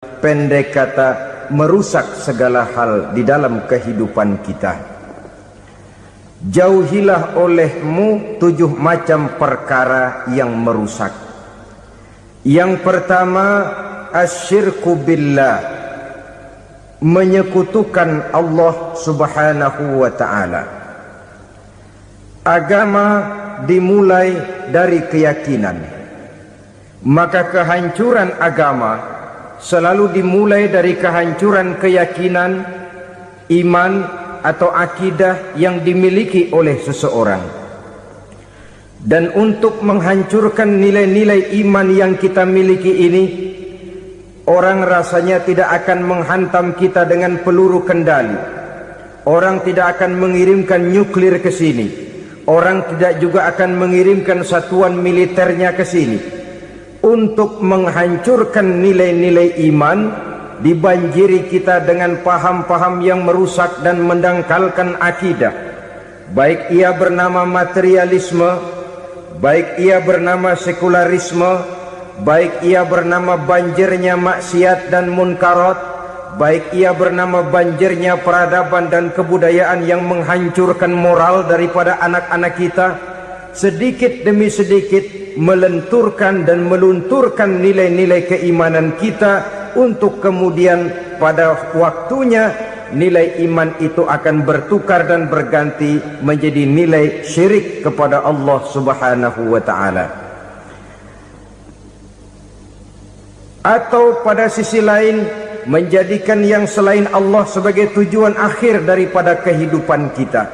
pendek kata merusak segala hal di dalam kehidupan kita. Jauhilah olehmu 7 macam perkara yang merusak. Yang pertama, asyirku billah, menyekutukan Allah subhanahu wa ta'ala. Agama dimulai dari keyakinan, maka kehancuran agama selalu dimulai dari kehancuran keyakinan, iman atau akidah yang dimiliki oleh seseorang. Dan untuk menghancurkan nilai-nilai iman yang kita miliki ini, orang rasanya tidak akan menghantam kita dengan peluru kendali. Orang tidak akan mengirimkan nuklir ke sini. Orang tidak juga akan mengirimkan satuan militernya ke sini. Untuk menghancurkan nilai-nilai iman, dibanjiri kita dengan paham-paham yang merusak dan mendangkalkan akidah. Baik ia bernama materialisme, baik ia bernama sekularisme, baik ia bernama banjirnya maksiat dan munkarat, baik ia bernama banjirnya peradaban dan kebudayaan yang menghancurkan moral daripada anak-anak kita, sedikit demi sedikit melenturkan dan melunturkan nilai-nilai keimanan kita, untuk kemudian pada waktunya nilai iman itu akan bertukar dan berganti menjadi nilai syirik kepada Allah subhanahu wa ta'ala. Atau pada sisi lain, menjadikan yang selain Allah sebagai tujuan akhir daripada kehidupan kita.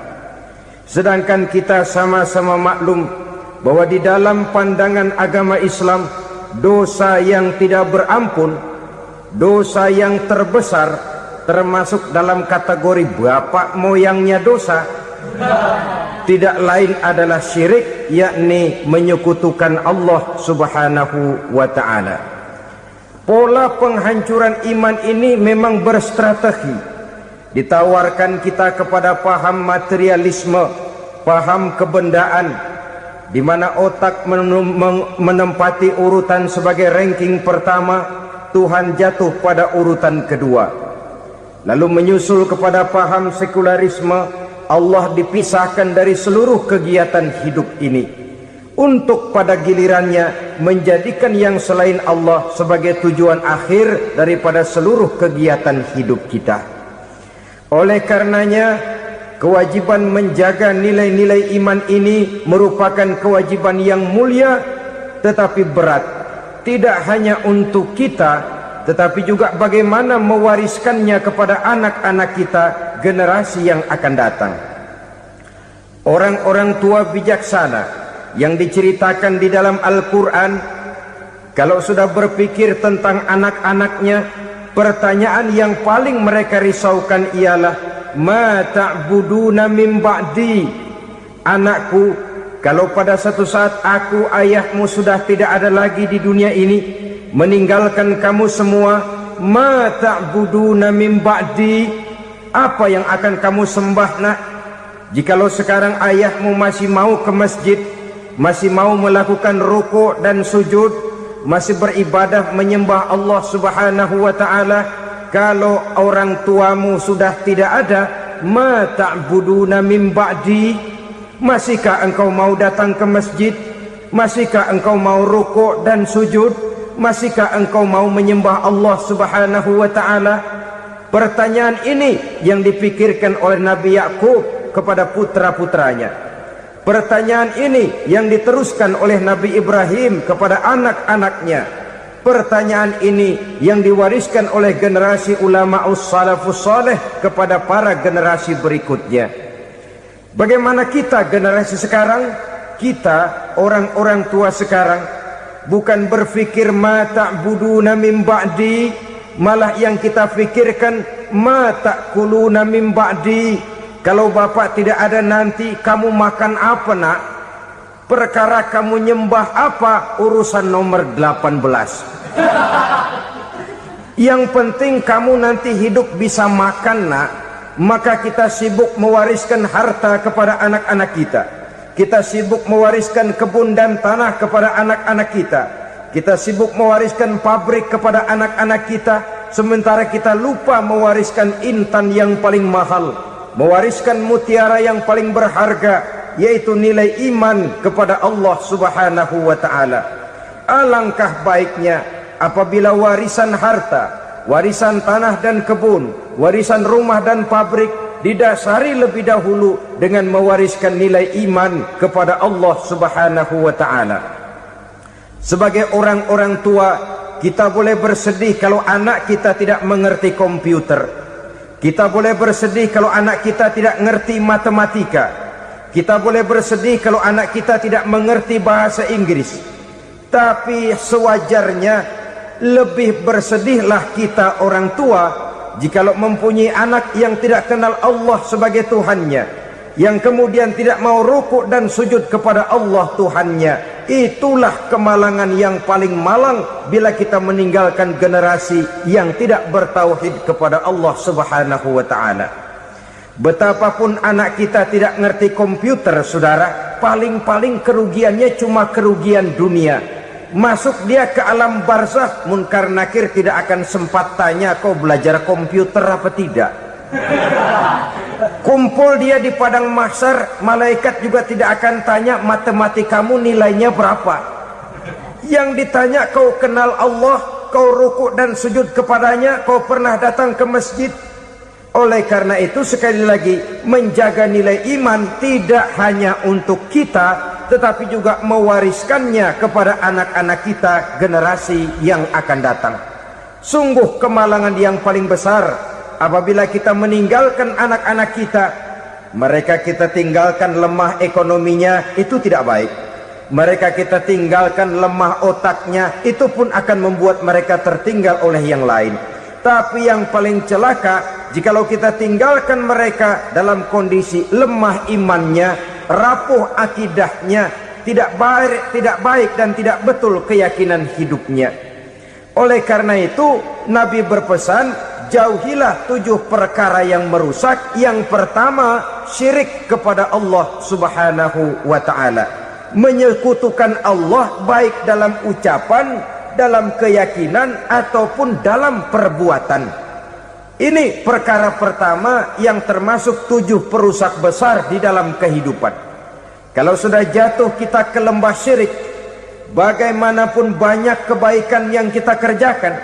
Sedangkan kita sama-sama maklum bahwa di dalam pandangan agama Islam, dosa yang tidak berampun, dosa yang terbesar, termasuk dalam kategori bapak moyangnya dosa, tidak lain adalah syirik, yakni menyekutukan Allah subhanahu wa ta'ala. Pola penghancuran iman ini memang berstrategi. Ditawarkan kita kepada paham materialisme, paham kebendaan, di mana otak menempati urutan sebagai ranking pertama, Tuhan jatuh pada urutan kedua. Lalu menyusul kepada paham sekularisme, Allah dipisahkan dari seluruh kegiatan hidup ini, untuk pada gilirannya menjadikan yang selain Allah sebagai tujuan akhir daripada seluruh kegiatan hidup kita. Oleh karenanya, kewajiban menjaga nilai-nilai iman ini merupakan kewajiban yang mulia tetapi berat, tidak hanya untuk kita, tetapi juga bagaimana mewariskannya kepada anak-anak kita, generasi yang akan datang. Orang-orang tua bijaksana yang diceritakan di dalam Al-Quran, kalau sudah berpikir tentang anak-anaknya, pertanyaan yang paling mereka risaukan ialah, ma ta'buduna min ba'di. Anakku, kalau pada satu saat aku, ayahmu sudah tidak ada lagi di dunia ini, meninggalkan kamu semua, ma ta'buduna min ba'di, apa yang akan kamu sembah nak? Jikalau sekarang ayahmu masih mau ke masjid, masih mau melakukan rukuk dan sujud, masih beribadah menyembah Allah subhanahu wa ta'ala, kalau orang tuamu sudah tidak ada, ma ta'buduna min ba'di, masihkah engkau mau datang ke masjid? Masihkah engkau mau rukuk dan sujud? Masihkah engkau mau menyembah Allah subhanahu wa ta'ala? Pertanyaan ini yang dipikirkan oleh Nabi Yakub kepada putra-putranya. Pertanyaan ini yang diteruskan oleh Nabi Ibrahim kepada anak-anaknya. Pertanyaan ini yang diwariskan oleh generasi ulama'us salafus saleh kepada para generasi berikutnya. Bagaimana kita generasi sekarang? Kita orang-orang tua sekarang bukan berfikir ma ta'buduna min ba'di, malah yang kita fikirkan ma ta'kuluna min ba'di. Kalau bapak tidak ada nanti kamu makan apa nak? Perkara kamu nyembah apa, urusan nomor 18. Yang penting kamu nanti hidup bisa makan nak. Maka kita sibuk mewariskan harta kepada anak-anak kita. Kita sibuk mewariskan kebun dan tanah kepada anak-anak kita. Kita sibuk mewariskan pabrik kepada anak-anak kita. sementara kita lupa mewariskan intan yang paling mahal, mewariskan mutiara yang paling berharga, yaitu nilai iman kepada Allah Subhanahu wa ta'ala. Alangkah baiknya apabila warisan harta, warisan tanah dan kebun, warisan rumah dan pabrik didasari lebih dahulu dengan mewariskan nilai iman kepada Allah Subhanahu wa ta'ala. Sebagai orang-orang tua, kita boleh bersedih kalau anak kita tidak mengerti komputer. Kita boleh bersedih kalau anak kita tidak mengerti matematika. Kita boleh bersedih kalau anak kita tidak mengerti bahasa Inggris. Tapi sewajarnya lebih bersedihlah kita orang tua jikalau mempunyai anak yang tidak kenal Allah sebagai Tuhannya, yang kemudian tidak mau rukuk dan sujud kepada Allah Tuhannya. Itulah kemalangan yang paling malang bila kita meninggalkan generasi yang tidak bertauhid kepada Allah Subhanahu wa ta'ala. Betapapun anak kita tidak ngerti komputer, saudara, paling-paling kerugiannya cuma kerugian dunia. Masuk dia ke alam barzakh, munkar nakir tidak akan sempat tanya kau belajar komputer apa tidak. Kumpul dia di padang mahsyar, malaikat juga tidak akan tanya matematikamu nilainya berapa. Yang ditanya kau kenal Allah, kau rukuk dan sujud kepadanya, kau pernah datang ke masjid. Oleh karena itu sekali lagi, menjaga nilai iman tidak hanya untuk kita, tetapi juga mewariskannya kepada anak-anak kita, generasi yang akan datang. Sungguh kemalangan yang paling besar apabila kita meninggalkan anak-anak kita. Mereka kita tinggalkan lemah ekonominya, itu tidak baik. Mereka kita tinggalkan lemah otaknya, itu pun akan membuat mereka tertinggal oleh yang lain. Tapi yang paling celaka, jikalau kita tinggalkan mereka dalam kondisi lemah imannya, rapuh akidahnya, tidak baik dan tidak betul keyakinan hidupnya. Oleh karena itu Nabi berpesan, jauhilah 7 perkara yang merusak. Yang pertama, syirik kepada Allah Subhanahu wa ta'ala, menyekutukan Allah baik dalam ucapan, dalam keyakinan ataupun dalam perbuatan. Ini perkara pertama yang termasuk 7 perusak besar di dalam kehidupan. Kalau sudah jatuh kita ke lembah syirik, bagaimanapun banyak kebaikan yang kita kerjakan,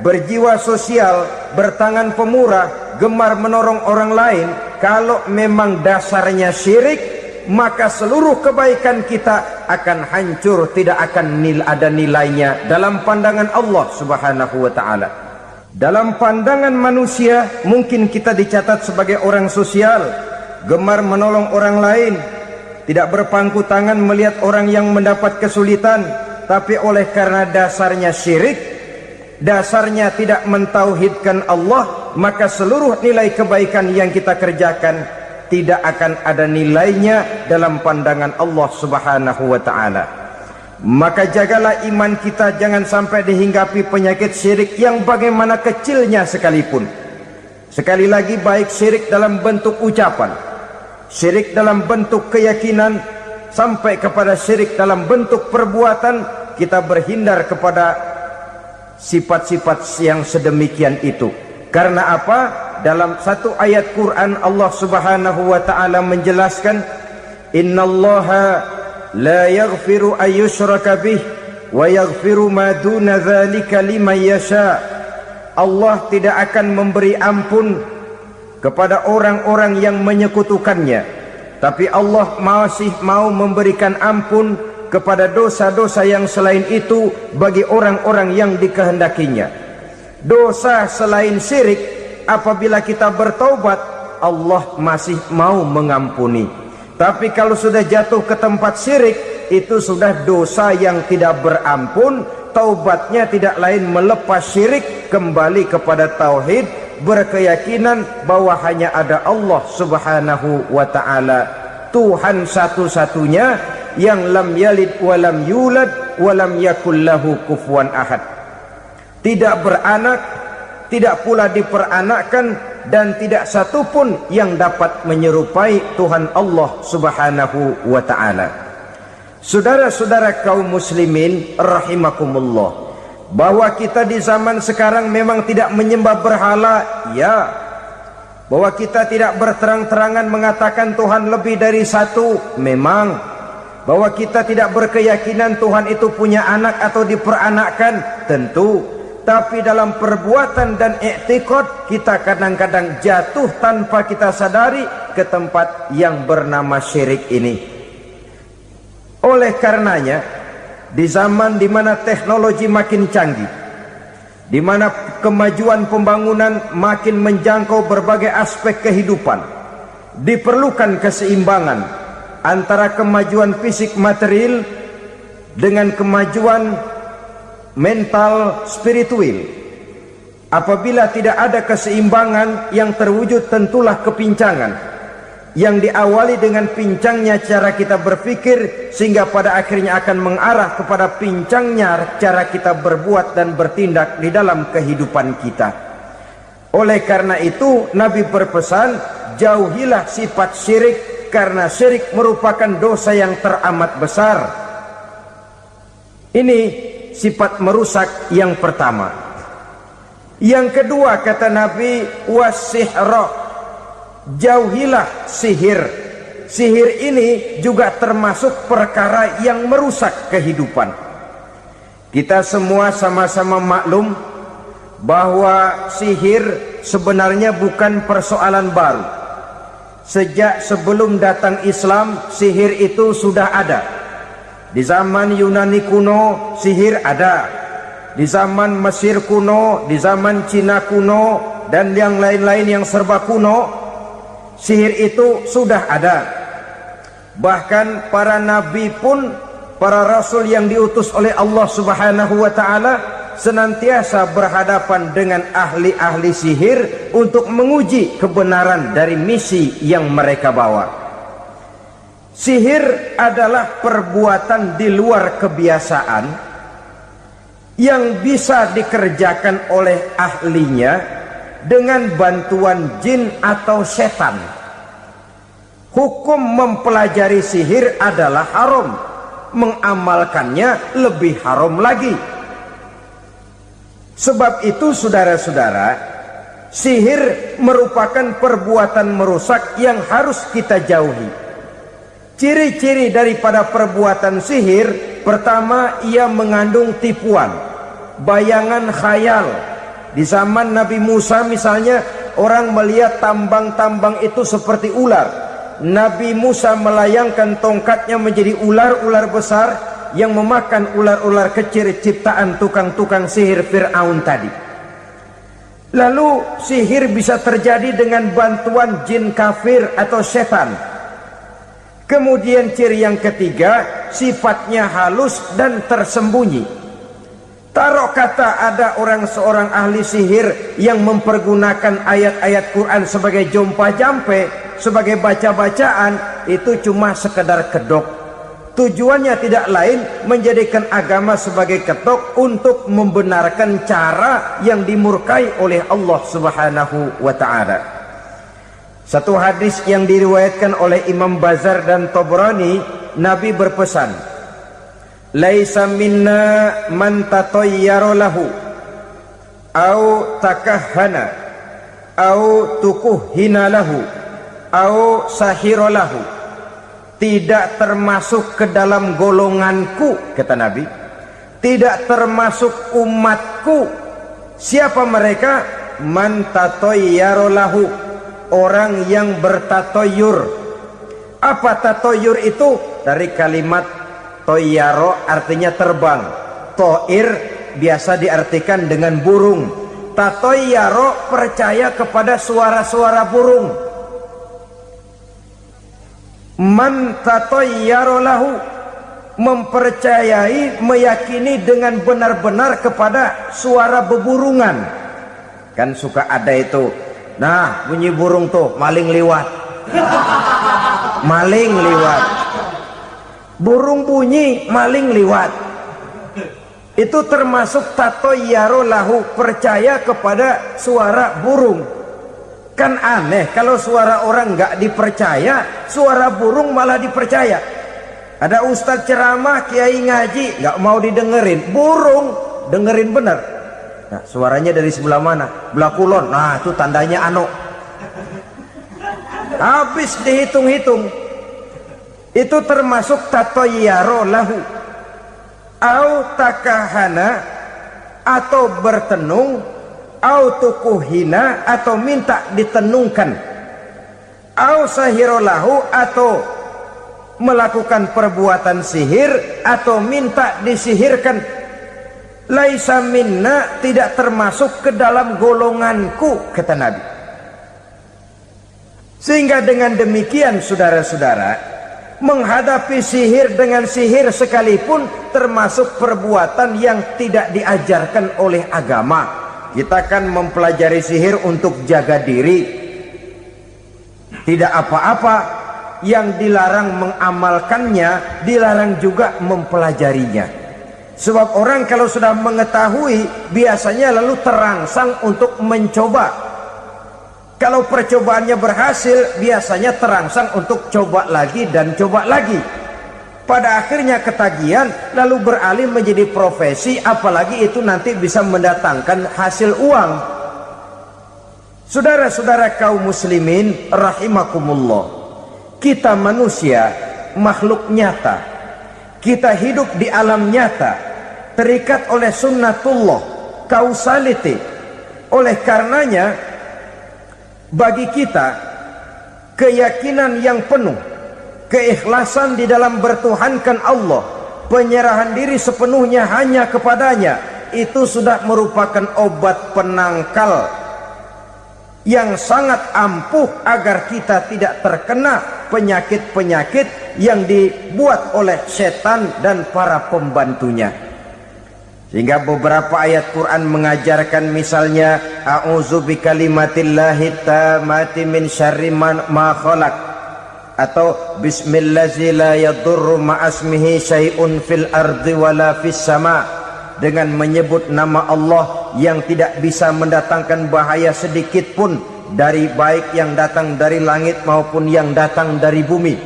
berjiwa sosial, bertangan pemurah, gemar menolong orang lain, kalau memang dasarnya syirik, maka seluruh kebaikan kita akan hancur, tidak akan ada nilainya dalam pandangan Allah Subhanahu wa ta'ala. Dalam pandangan manusia mungkin kita dicatat sebagai orang sosial, gemar menolong orang lain, tidak berpangku tangan melihat orang yang mendapat kesulitan. Tapi oleh karena dasarnya syirik, dasarnya tidak mentauhidkan Allah, maka seluruh nilai kebaikan yang kita kerjakan tidak akan ada nilainya dalam pandangan Allah Subhanahu wa ta'ala. Maka jagalah iman kita, jangan sampai dihinggapi penyakit syirik yang bagaimana kecilnya sekalipun. Sekali lagi, baik syirik dalam bentuk ucapan, syirik dalam bentuk keyakinan, sampai kepada syirik dalam bentuk perbuatan, kita berhindar kepada sifat-sifat yang sedemikian itu. Karena apa? Dalam satu ayat Quran Allah Subhanahu wa ta'ala menjelaskan, innallaha la yaghfiru ayyushraka bih wa yaghfiru ma duna dzalika liman yasha. Allah tidak akan memberi ampun kepada orang-orang yang menyekutukannya, tapi Allah masih mau memberikan ampun kepada dosa-dosa yang selain itu bagi orang-orang yang dikehendakinya. Dosa selain syirik, apabila kita bertaubat, Allah masih mau mengampuni. Tapi kalau sudah jatuh ke tempat syirik, itu sudah dosa yang tidak berampun. Taubatnya tidak lain melepas syirik, kembali kepada tauhid, berkeyakinan bahwa hanya ada Allah Subhanahu wa ta'ala, Tuhan satu-satunya, yang lam yalid walam yulad walam yakul lahu kufuwan ahad. Tidak beranak, tidak pula diperanakkan, dan tidak satupun yang dapat menyerupai Tuhan Allah Subhanahu wa ta'ala. Saudara-saudara kaum muslimin rahimakumullah, Bahwa kita di zaman sekarang memang tidak menyembah berhala, ya. Bahwa kita tidak berterang-terangan mengatakan Tuhan lebih dari satu, memang. Bahwa kita tidak berkeyakinan Tuhan itu punya anak atau diperanakkan, tentu. Tapi dalam perbuatan dan i'tiqad kita kadang-kadang jatuh tanpa kita sadari ke tempat yang bernama syirik ini. Oleh karenanya, di zaman di mana teknologi makin canggih, di mana kemajuan pembangunan makin menjangkau berbagai aspek kehidupan, diperlukan keseimbangan antara kemajuan fisik material dengan kemajuan mental spiritual. Apabila tidak ada keseimbangan, yang terwujud tentulah kepincangan yang diawali dengan pincangnya cara kita berpikir, sehingga pada akhirnya akan mengarah kepada pincangnya cara kita berbuat dan bertindak di dalam kehidupan kita. Oleh karena itu Nabi berpesan, jauhilah sifat syirik, karena syirik merupakan dosa yang teramat besar. Ini sifat merusak yang pertama. Yang kedua kata Nabi, wasihra, jauhilah sihir. Sihir ini juga termasuk perkara yang merusak kehidupan. Kita semua sama-sama maklum bahwa sihir sebenarnya bukan persoalan baru. Sejak sebelum datang Islam, sihir itu sudah ada. Di zaman Yunani kuno sihir ada, di zaman Mesir kuno, di zaman Cina kuno, dan yang lain-lain yang serba kuno, sihir itu sudah ada. Bahkan para nabi pun, para rasul yang diutus oleh Allah Subhanahu wa ta'ala, senantiasa berhadapan dengan ahli-ahli sihir untuk menguji kebenaran dari misi yang mereka bawa. Sihir adalah perbuatan di luar kebiasaan yang bisa dikerjakan oleh ahlinya dengan bantuan jin atau setan. Hukum mempelajari sihir adalah haram, mengamalkannya lebih haram lagi. Sebab itu saudara-saudara, sihir merupakan perbuatan merusak yang harus kita jauhi. Ciri-ciri daripada perbuatan sihir, pertama, ia mengandung tipuan, bayangan khayal. Di zaman Nabi Musa misalnya, orang melihat tambang-tambang itu seperti ular. Nabi Musa melayangkan tongkatnya menjadi ular-ular besar yang memakan ular-ular kecil ciptaan tukang-tukang sihir Fir'aun tadi. Lalu sihir bisa terjadi dengan bantuan jin kafir atau setan. Kemudian ciri yang ketiga, sifatnya halus dan tersembunyi. Taruh kata ada seorang ahli sihir yang mempergunakan ayat-ayat Quran sebagai jompa-jampe, sebagai baca-bacaan, itu cuma sekedar kedok. Tujuannya tidak lain menjadikan agama sebagai ketok untuk membenarkan cara yang dimurkai oleh Allah Subhanahu wa ta'ala. Satu hadis yang diriwayatkan oleh Imam Bazar dan Tabrani, Nabi berpesan, laisa minna man tatayyara lahu au takahhana au tukuhhina lahu au sahira lahu. Tidak termasuk ke dalam golonganku, kata Nabi. Tidak termasuk umatku. Siapa mereka? Man tatayyara lahu, orang yang bertatoyur. Apa tatoyur itu? Dari kalimat toyaro, artinya terbang. Toir biasa diartikan dengan burung. Tatoyaro percaya kepada suara-suara burung. Man tatoyaro lahu, mempercayai, meyakini dengan benar-benar kepada suara beburungan. Kan suka ada itu, nah bunyi burung tuh, maling liwat. Maling liwat. Burung bunyi, maling liwat. Itu termasuk tatoyaro lahu, percaya kepada suara burung. Kan aneh kalau suara orang nggak dipercaya, suara burung malah dipercaya. Ada ustadz ceramah, kiai ngaji, nggak mau didengerin. Burung dengerin benar. Nah, suaranya dari sebelah mana? Belah kulon. Nah, itu tandanya ano. Habis dihitung-hitung, itu termasuk tatoyaro lahu, au takahana, atau bertenung, au tukuhina, atau minta ditenungkan, au sahiro lahu, atau melakukan perbuatan sihir, atau minta disihirkan. Laisa minna, tidak termasuk ke dalam golonganku, kata Nabi. Sehingga dengan demikian saudara-saudara, menghadapi sihir dengan sihir sekalipun termasuk perbuatan yang tidak diajarkan oleh agama. Kita kan mempelajari sihir untuk jaga diri, tidak apa-apa. Yang dilarang mengamalkannya, dilarang juga mempelajarinya. Sebab orang kalau sudah mengetahui, biasanya lalu terangsang untuk mencoba. Kalau percobaannya berhasil, biasanya terangsang untuk coba lagi dan coba lagi. Pada akhirnya ketagihan, lalu beralih menjadi profesi, apalagi itu nanti bisa mendatangkan hasil uang. Saudara-saudara kaum muslimin rahimakumullah, kita manusia makhluk nyata. Kita hidup di alam nyata, terikat oleh sunnatullah, causality. Oleh karenanya, bagi kita keyakinan yang penuh, keikhlasan di dalam bertuhankan Allah, penyerahan diri sepenuhnya hanya kepadanya, itu sudah merupakan obat penangkal yang sangat ampuh agar kita tidak terkena penyakit-penyakit yang dibuat oleh setan dan para pembantunya. Sehingga beberapa ayat Quran mengajarkan, misalnya a'udzu bikalimatillahi tammati min syarri ma khalaq, atau bismillazi la yadurru ma'asmihi syai'un fil ardi wala fis sama, dengan menyebut nama Allah yang tidak bisa mendatangkan bahaya sedikit pun, dari baik yang datang dari langit maupun yang datang dari bumi.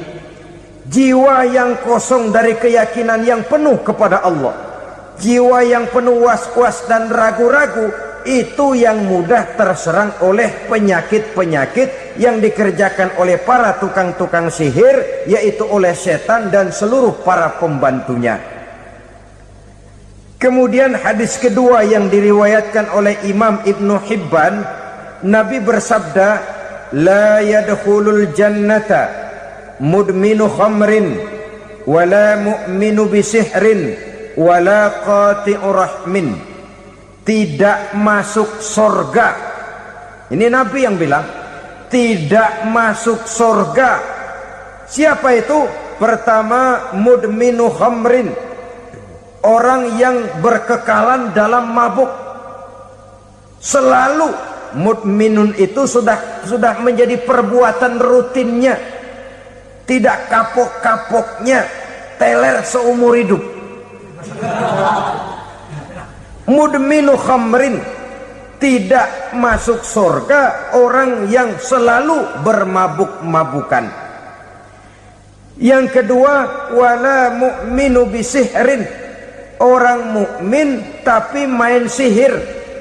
Jiwa yang kosong dari keyakinan yang penuh kepada Allah, jiwa yang penuh was-was dan ragu-ragu, itu yang mudah terserang oleh penyakit-penyakit yang dikerjakan oleh para tukang-tukang sihir, yaitu oleh setan dan seluruh para pembantunya. Kemudian hadis kedua yang diriwayatkan oleh Imam Ibnu Hibban, Nabi bersabda, la yadkhulul jannata mudminu khamrin wala mu'minu bisihrin wala qati'u rahmin. Tidak masuk surga. Ini Nabi yang bilang, tidak masuk surga. Siapa itu? Pertama, mudminu khamrin, orang yang berkekalan dalam mabuk. Selalu mudminun itu sudah menjadi perbuatan rutinnya, tidak kapok-kapoknya, teler seumur hidup. Mudminu khamrin, tidak masuk surga orang yang selalu bermabuk-mabukan. Yang kedua, wala mu'minu bisihrin, orang mukmin tapi main sihir.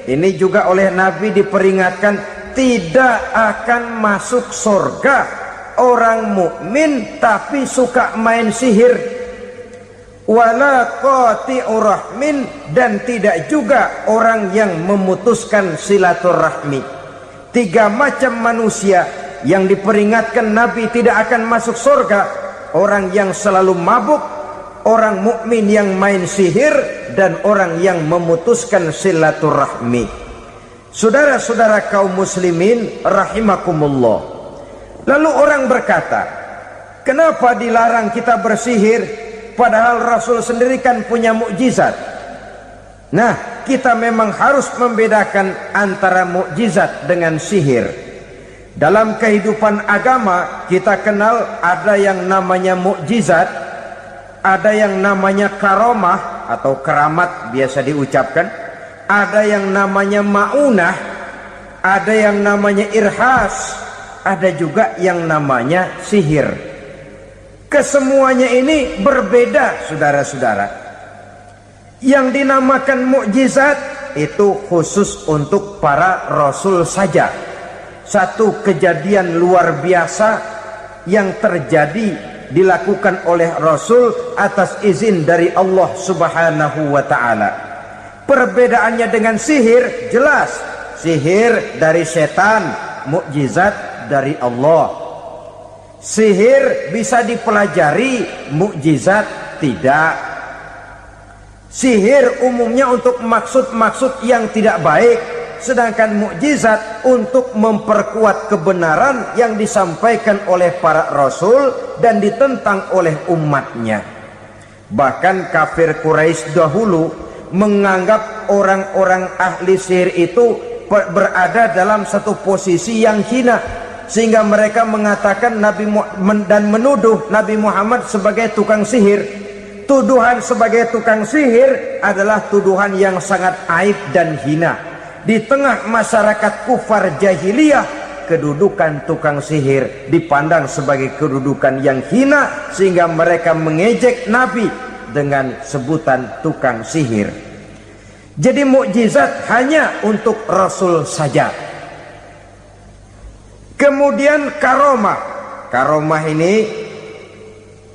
Ini juga oleh Nabi diperingatkan, tidak akan masuk surga orang mukmin tapi suka main sihir. Wala qati'u rahmin, dan tidak juga orang yang memutuskan silaturahmi. Tiga macam manusia yang diperingatkan Nabi tidak akan masuk surga: orang yang selalu mabuk, orang mukmin yang main sihir, dan orang yang memutuskan silaturahmi. Saudara-saudara kaum muslimin rahimakumullah. Lalu orang berkata, kenapa dilarang kita bersihir? Padahal Rasul sendiri kan punya mukjizat. Nah, kita memang harus membedakan antara mukjizat dengan sihir. Dalam kehidupan agama kita kenal ada yang namanya mukjizat, ada yang namanya karomah atau keramat biasa diucapkan, ada yang namanya maunah, ada yang namanya irhas, ada juga yang namanya sihir. Kesemuanya ini berbeda, saudara-saudara. Yang dinamakan mukjizat itu khusus untuk para rasul saja. Satu kejadian luar biasa yang terjadi dilakukan oleh rasul atas izin dari Allah Subhanahu wa taala. Perbedaannya dengan sihir jelas. Sihir dari setan, mukjizat dari Allah. Sihir bisa dipelajari, mukjizat tidak. Sihir umumnya untuk maksud-maksud yang tidak baik, sedangkan mukjizat untuk memperkuat kebenaran yang disampaikan oleh para rasul dan ditentang oleh umatnya. Bahkan kafir Quraisy dahulu menganggap orang-orang ahli sihir itu berada dalam satu posisi yang hina, sehingga mereka mengatakan dan menuduh Nabi Muhammad sebagai tukang sihir. Tuduhan sebagai tukang sihir adalah tuduhan yang sangat aib dan hina. Di tengah masyarakat kufar jahiliyah, kedudukan tukang sihir dipandang sebagai kedudukan yang hina, sehingga mereka mengejek Nabi dengan sebutan tukang sihir. Jadi mukjizat hanya untuk Rasul saja. Kemudian karomah. Karomah ini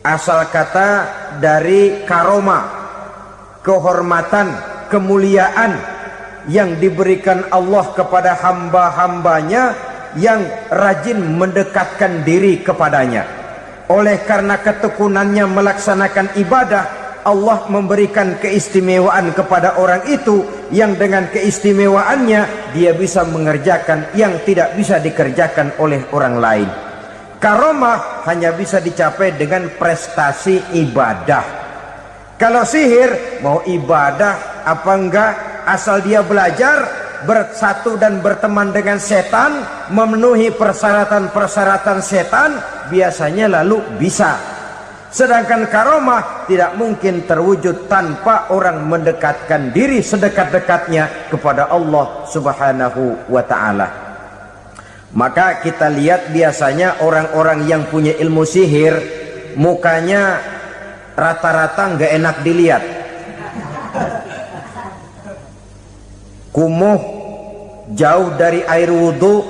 asal kata dari karoma, kehormatan, kemuliaan yang diberikan Allah kepada hamba-hambanya yang rajin mendekatkan diri kepadanya. Oleh karena ketekunannya melaksanakan ibadah, Allah memberikan keistimewaan kepada orang itu, yang dengan keistimewaannya dia bisa mengerjakan yang tidak bisa dikerjakan oleh orang lain. Karomah hanya bisa dicapai dengan prestasi ibadah. Kalau sihir mau ibadah apa enggak, asal dia belajar, bersatu dan berteman dengan setan, memenuhi persyaratan-persyaratan setan, biasanya lalu bisa. Sedangkan karomah tidak mungkin terwujud tanpa orang mendekatkan diri sedekat-dekatnya kepada Allah Subhanahu wa ta'ala. Maka kita lihat biasanya orang-orang yang punya ilmu sihir, mukanya rata-rata nggak enak dilihat. Kumuh, jauh dari air wudhu,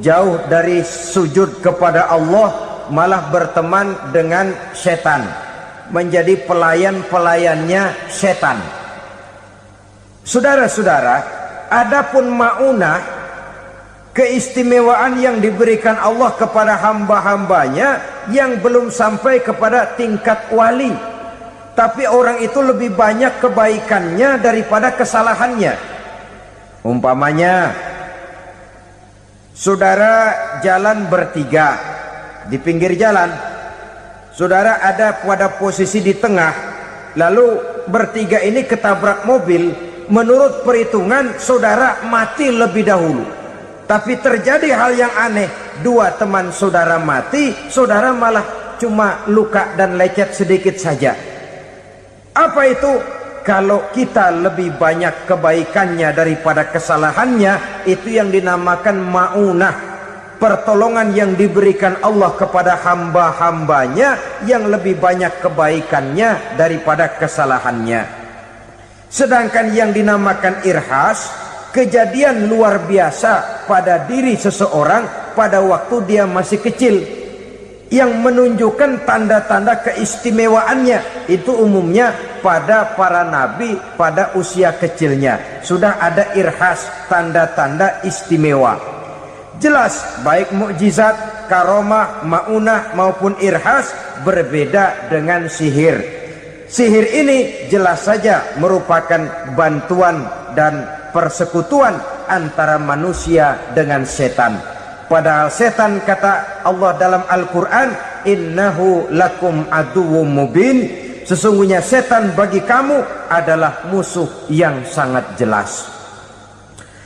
jauh dari sujud kepada Allah, malah berteman dengan setan, menjadi pelayan-pelayannya setan. Saudara-saudara, adapun maunah, keistimewaan yang diberikan Allah kepada hamba-hambanya yang belum sampai kepada tingkat wali, tapi orang itu lebih banyak kebaikannya daripada kesalahannya. Umpamanya, saudara jalan bertiga di pinggir jalan, saudara ada pada posisi di tengah, lalu bertiga ini ketabrak mobil. Menurut perhitungan saudara mati lebih dahulu. Tapi terjadi hal yang aneh, dua teman saudara mati, saudara malah cuma luka dan lecet sedikit saja. Apa itu? Kalau kita lebih banyak kebaikannya daripada kesalahannya, itu yang dinamakan maunah, pertolongan yang diberikan Allah kepada hamba-hambanya yang lebih banyak kebaikannya daripada kesalahannya. Sedangkan yang dinamakan irhas, kejadian luar biasa pada diri seseorang pada waktu dia masih kecil, yang menunjukkan tanda-tanda keistimewaannya. Itu umumnya pada para nabi pada usia kecilnya sudah ada irhas, tanda-tanda istimewa. Jelas baik mukjizat, karomah, maunah maupun irhas berbeda dengan sihir. Sihir ini jelas saja merupakan bantuan dan persekutuan antara manusia dengan setan. Padahal setan, kata Allah dalam Al-Quran, innahu lakum aduwwum mubin, sesungguhnya setan bagi kamu adalah musuh yang sangat jelas.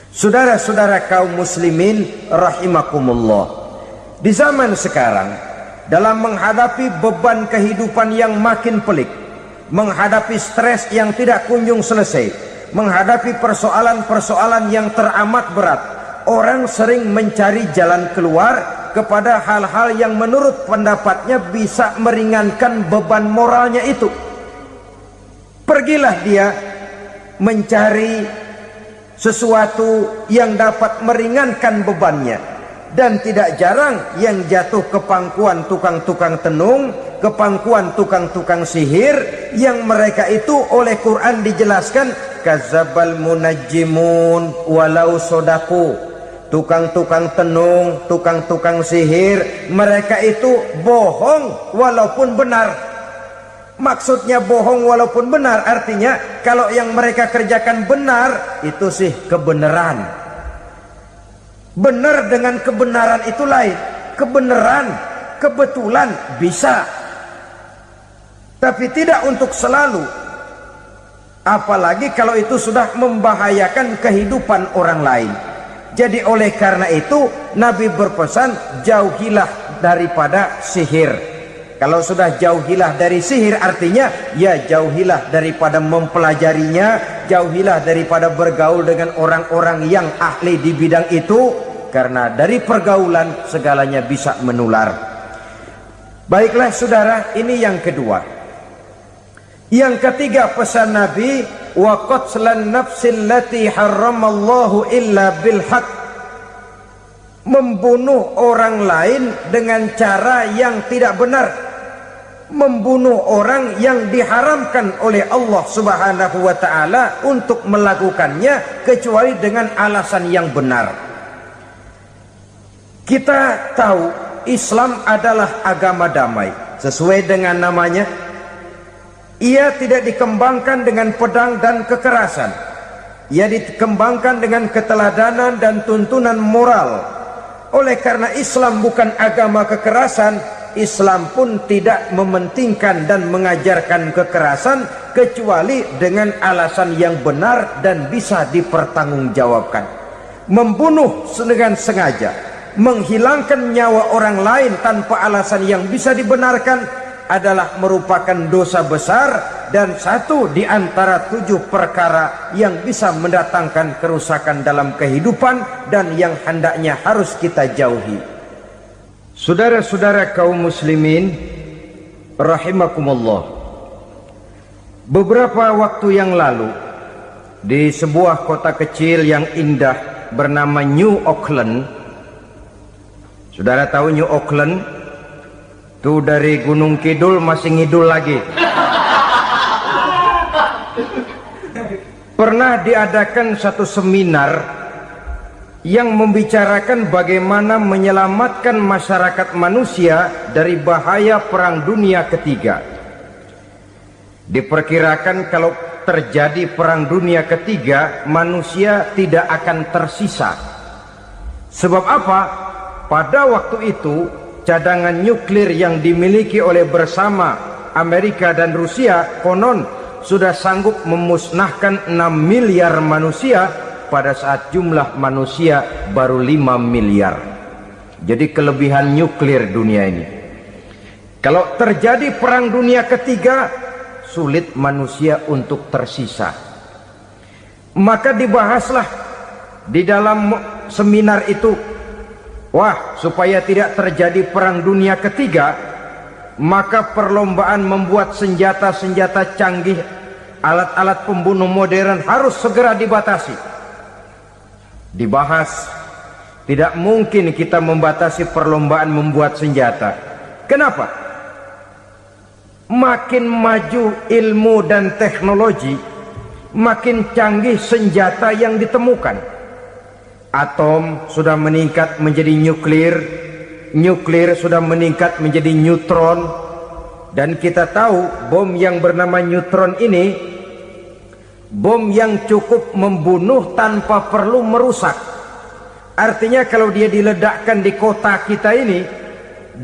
Saudara-saudara kaum muslimin rahimakumullah, di zaman sekarang dalam menghadapi beban kehidupan yang makin pelik, menghadapi stres yang tidak kunjung selesai, menghadapi persoalan-persoalan yang teramat berat, orang sering mencari jalan keluar kepada hal-hal yang menurut pendapatnya bisa meringankan beban moralnya itu. Pergilah dia mencari sesuatu yang dapat meringankan bebannya. Dan tidak jarang yang jatuh ke pangkuan tukang-tukang tenung, ke pangkuan tukang-tukang sihir, yang mereka itu oleh Quran dijelaskan kadzabal munajjimun walau sodaku. Tukang-tukang tenung, tukang-tukang sihir, mereka itu bohong walaupun benar. Maksudnya bohong walaupun benar, artinya kalau yang mereka kerjakan benar, itu sih kebenaran. Benar dengan kebenaran itu lain. Kebenaran, kebetulan bisa, tapi tidak untuk selalu. Apalagi kalau itu sudah membahayakan kehidupan orang lain. Jadi oleh karena itu Nabi berpesan, jauhilah daripada sihir. Kalau sudah jauhilah dari sihir, artinya ya jauhilah daripada mempelajarinya, jauhilah daripada bergaul dengan orang-orang yang ahli di bidang itu, karena dari pergaulan segalanya bisa menular. Baiklah saudara, ini yang kedua. Yang ketiga pesan Nabi, wa qatlan nafsil lati harramallahu illa bil haq. Membunuh orang lain dengan cara yang tidak benar. Membunuh orang yang diharamkan oleh Allah Subhanahu wa ta'ala untuk melakukannya kecuali dengan alasan yang benar. Kita tahu Islam adalah agama damai. Sesuai dengan namanya, ia tidak dikembangkan dengan pedang dan kekerasan. Ia dikembangkan dengan keteladanan dan tuntunan moral. Oleh karena Islam bukan agama kekerasan, Islam pun tidak mementingkan dan mengajarkan kekerasan kecuali dengan alasan yang benar dan bisa dipertanggungjawabkan. Membunuh dengan sengaja, menghilangkan nyawa orang lain tanpa alasan yang bisa dibenarkan adalah merupakan dosa besar dan satu di antara 7 perkara yang bisa mendatangkan kerusakan dalam kehidupan dan yang hendaknya harus kita jauhi. Saudara-saudara kaum muslimin rahimakumullah, beberapa waktu yang lalu di sebuah kota kecil yang indah bernama New Auckland. Saudara tahu New Auckland? Itu dari Gunung Kidul masih ngidul lagi. Pernah diadakan satu seminar yang membicarakan bagaimana menyelamatkan masyarakat manusia dari bahaya Perang Dunia Ketiga. Diperkirakan kalau terjadi Perang Dunia Ketiga, manusia tidak akan tersisa. Sebab apa? Pada waktu itu cadangan nuklir yang dimiliki oleh bersama Amerika dan Rusia konon sudah sanggup memusnahkan 6 miliar manusia pada saat jumlah manusia baru 5 miliar. Jadi kelebihan nuklir dunia ini. Kalau terjadi Perang Dunia Ketiga, sulit manusia untuk tersisa. Maka dibahaslah di dalam seminar itu, wah, supaya tidak terjadi Perang Dunia Ketiga, maka perlombaan membuat senjata-senjata canggih, alat-alat pembunuh modern harus segera dibatasi. Dibahas, tidak mungkin kita membatasi perlombaan membuat senjata. Kenapa? Makin maju ilmu dan teknologi, makin canggih senjata yang ditemukan. Atom sudah meningkat menjadi nuklir, nuklir sudah meningkat menjadi neutron, dan kita tahu bom yang bernama neutron ini bom yang cukup membunuh tanpa perlu merusak. Artinya kalau dia diledakkan di kota kita ini,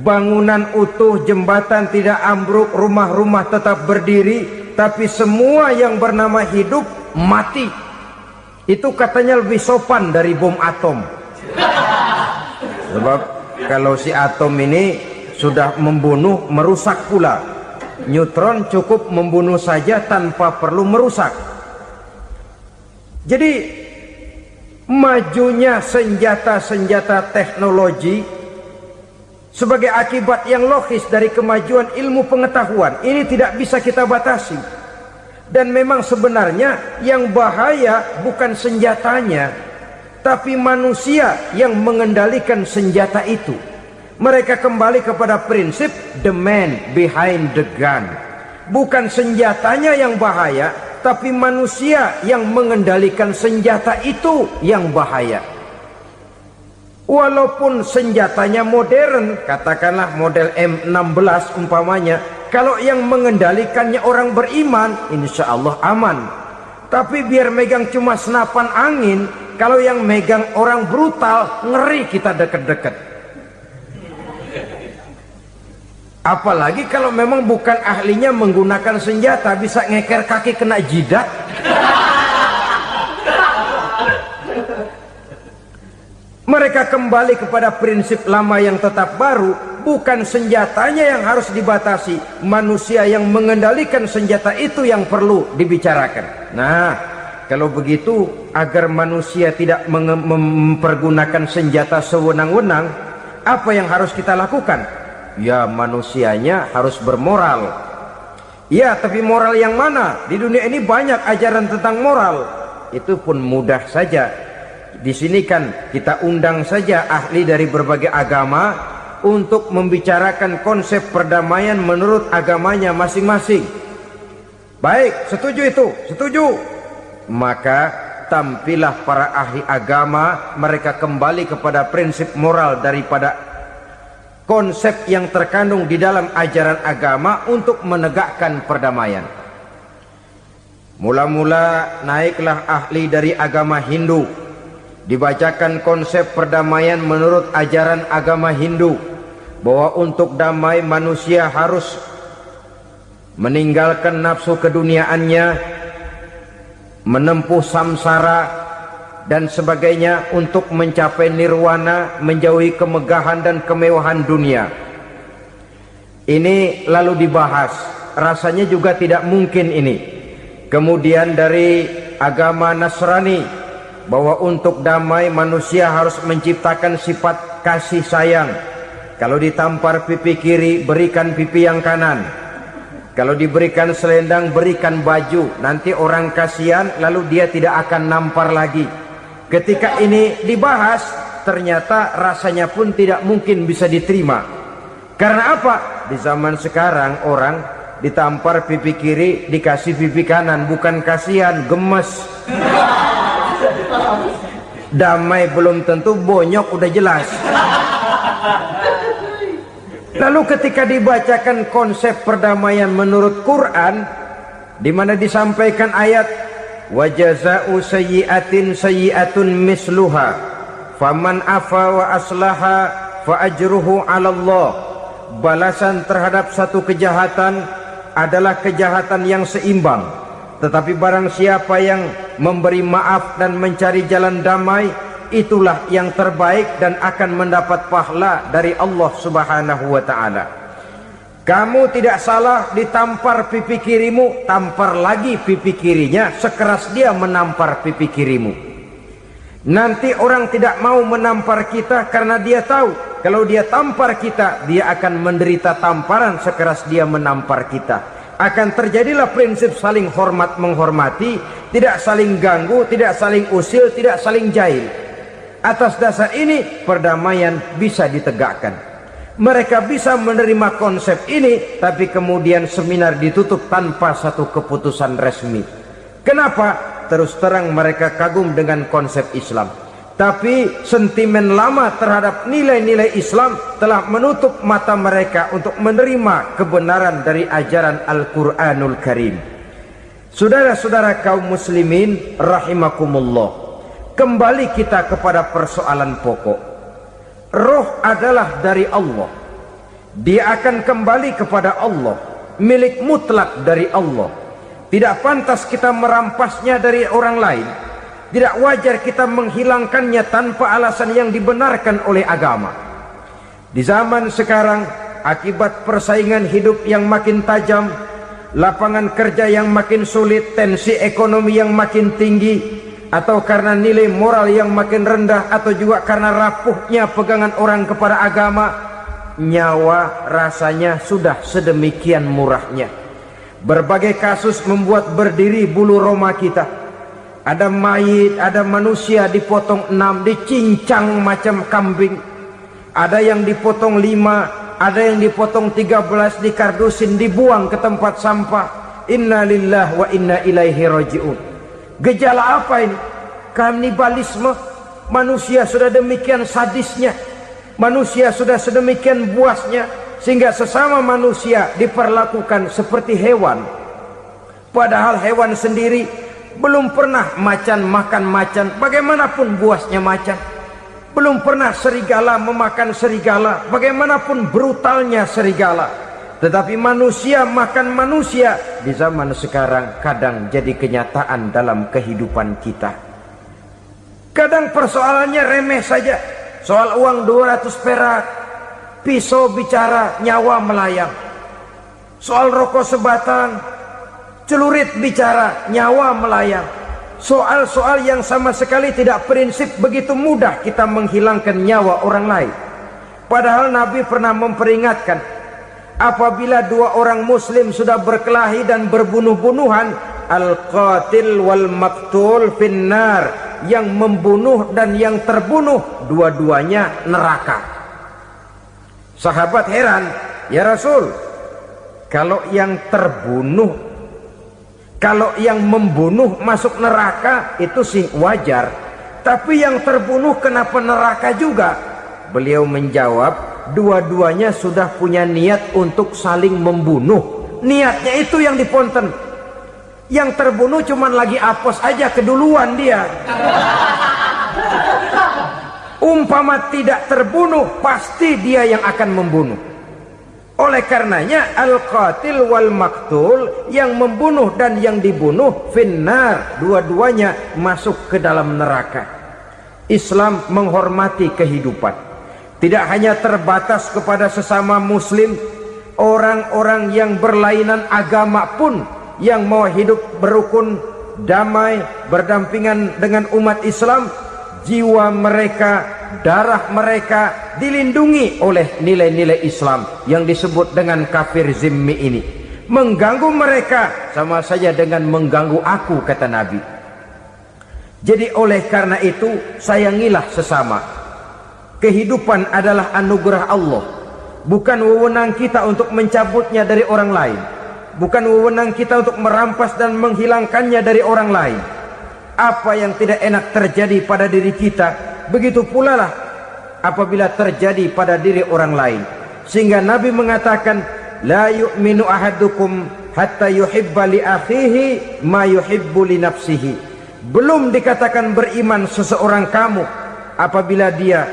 bangunan utuh, jembatan tidak ambruk, rumah-rumah tetap berdiri, tapi semua yang bernama hidup mati. Itu katanya lebih sopan dari bom atom. Sebab kalau si atom ini sudah membunuh, merusak pula. Neutron cukup membunuh saja tanpa perlu merusak. Jadi majunya senjata-senjata teknologi sebagai akibat yang logis dari kemajuan ilmu pengetahuan ini tidak bisa kita batasi. Dan memang sebenarnya yang bahaya bukan senjatanya, tapi manusia yang mengendalikan senjata itu. Mereka kembali kepada prinsip the man behind the gun. Bukan senjatanya yang bahaya, tapi manusia yang mengendalikan senjata itu yang bahaya. Walaupun senjatanya modern, katakanlah model M16 umpamanya, kalau yang mengendalikannya orang beriman, insya Allah aman. Tapi biar megang cuma senapan angin, kalau yang megang orang brutal, ngeri kita deket-deket. Apalagi kalau memang bukan ahlinya menggunakan senjata, bisa ngeker kaki kena jidat. Mereka kembali kepada prinsip lama yang tetap baru. Bukan senjatanya yang harus dibatasi, manusia yang mengendalikan senjata itu yang perlu dibicarakan. Nah, kalau begitu, agar manusia tidak mempergunakan senjata sewenang-wenang, apa yang harus kita lakukan? Ya, manusianya harus bermoral. Ya, tapi moral yang mana? Di dunia ini banyak ajaran tentang moral. Itu pun mudah saja. Di sini kan kita undang saja ahli dari berbagai agama untuk membicarakan konsep perdamaian menurut agamanya masing-masing. Baik, setuju itu, setuju. Maka tampillah para ahli agama, mereka kembali kepada prinsip moral daripada konsep yang terkandung di dalam ajaran agama untuk menegakkan perdamaian. Mula-mula naiklah ahli dari agama Hindu, dibacakan konsep perdamaian menurut ajaran agama Hindu, bahwa untuk damai manusia harus meninggalkan nafsu keduniaannya, menempuh samsara dan sebagainya untuk mencapai nirwana, menjauhi kemegahan dan kemewahan dunia. Ini lalu dibahas, rasanya juga tidak mungkin ini. Kemudian dari agama Nasrani, bahwa untuk damai manusia harus menciptakan sifat kasih sayang. Kalau ditampar pipi kiri, berikan pipi yang kanan. Kalau diberikan selendang, berikan baju. Nanti orang kasihan, lalu dia tidak akan nampar lagi. Ketika ini dibahas, ternyata rasanya pun tidak mungkin bisa diterima. Karena apa? Di zaman sekarang orang ditampar pipi kiri, dikasih pipi kanan. Bukan kasihan, gemes. Damai belum tentu, bonyok udah jelas. Lalu ketika dibacakan konsep perdamaian menurut Quran, di mana disampaikan ayat wa jazaa'u sayyi'atin sayyi'atun misluha faman afa wa aslaha fa ajruhu 'ala Allah. Balasan terhadap satu kejahatan adalah kejahatan yang seimbang, tetapi barang siapa yang memberi maaf dan mencari jalan damai, itulah yang terbaik dan akan mendapat pahala dari Allah Subhanahu wa ta'ala. Kamu tidak salah ditampar pipi kirimu, tampar lagi pipi kirinya sekeras dia menampar pipi kirimu. Nanti orang tidak mau menampar kita karena dia tahu kalau dia tampar kita, dia akan menderita tamparan sekeras dia menampar kita. Akan terjadilah prinsip saling hormat menghormati, tidak saling ganggu, tidak saling usil, tidak saling jahil. Atas dasar ini perdamaian bisa ditegakkan. Mereka bisa menerima konsep ini, tapi kemudian seminar ditutup tanpa satu keputusan resmi. Kenapa? Terus terang mereka kagum dengan konsep Islam, tapi sentimen lama terhadap nilai-nilai Islam telah menutup mata mereka untuk menerima kebenaran dari ajaran Al-Quranul Karim. Saudara-saudara kaum muslimin rahimakumullah, kembali kita kepada persoalan pokok. Roh adalah dari Allah, dia akan kembali kepada Allah, milik mutlak dari Allah. Tidak pantas kita merampasnya dari orang lain. Tidak wajar kita menghilangkannya tanpa alasan yang dibenarkan oleh agama. Di zaman sekarang, akibat persaingan hidup yang makin tajam, lapangan kerja yang makin sulit, tensi ekonomi yang makin tinggi, atau karena nilai moral yang makin rendah, atau juga karena rapuhnya pegangan orang kepada agama, nyawa rasanya sudah sedemikian murahnya. Berbagai kasus membuat berdiri bulu roma kita. Ada mayit, ada manusia dipotong 6, dicincang macam kambing. Ada yang dipotong 5, ada yang dipotong 13, dikardusin, dibuang ke tempat sampah. Inna lillahi wa inna ilaihi raji'un. Gejala apa ini? Kanibalisme. Manusia sudah demikian sadisnya, manusia sudah sedemikian buasnya, sehingga sesama manusia diperlakukan seperti hewan. Padahal hewan sendiri belum pernah macan makan macan, bagaimanapun buasnya macan. Belum pernah serigala memakan serigala, bagaimanapun brutalnya serigala. Tetapi manusia makan manusia di zaman sekarang kadang jadi kenyataan dalam kehidupan kita. Kadang persoalannya remeh saja. Soal uang 200 perak, pisau bicara, nyawa melayang. Soal rokok sebatang, celurit bicara, nyawa melayang. Soal-soal yang sama sekali tidak prinsip, begitu mudah kita menghilangkan nyawa orang lain. Padahal Nabi pernah memperingatkan, apabila dua orang muslim sudah berkelahi dan berbunuh-bunuhan, al-qatil wal maktul finnar, yang membunuh dan yang terbunuh dua-duanya neraka. Sahabat heran, ya Rasul, kalau yang terbunuh, kalau yang membunuh masuk neraka itu sih wajar, tapi yang terbunuh kenapa neraka juga? Beliau menjawab, dua-duanya sudah punya niat untuk saling membunuh. Niatnya itu yang diponten. Yang terbunuh cuman lagi apos aja, keduluan dia. Umpama tidak terbunuh, pasti dia yang akan membunuh. Oleh karenanya al-qatil wal maktul, yang membunuh dan yang dibunuh finnar, dua-duanya masuk ke dalam neraka. Islam menghormati kehidupan, tidak hanya terbatas kepada sesama muslim. Orang-orang yang berlainan agama pun yang mau hidup berukun, damai, berdampingan dengan umat Islam, jiwa mereka, darah mereka dilindungi oleh nilai-nilai Islam yang disebut dengan kafir zimmi ini. Mengganggu mereka sama saja dengan mengganggu aku, kata Nabi. Jadi oleh karena itu, sayangilah sesama. Kehidupan adalah anugerah Allah, bukan wewenang kita untuk mencabutnya dari orang lain, bukan wewenang kita untuk merampas dan menghilangkannya dari orang lain. Apa yang tidak enak terjadi pada diri kita, begitu pula lah apabila terjadi pada diri orang lain. Sehingga Nabi mengatakan, la yu'minu ahadukum hatta yuhibba li akhihi ma yuhibbu li nafsihi. Belum dikatakan beriman seseorang kamu apabila dia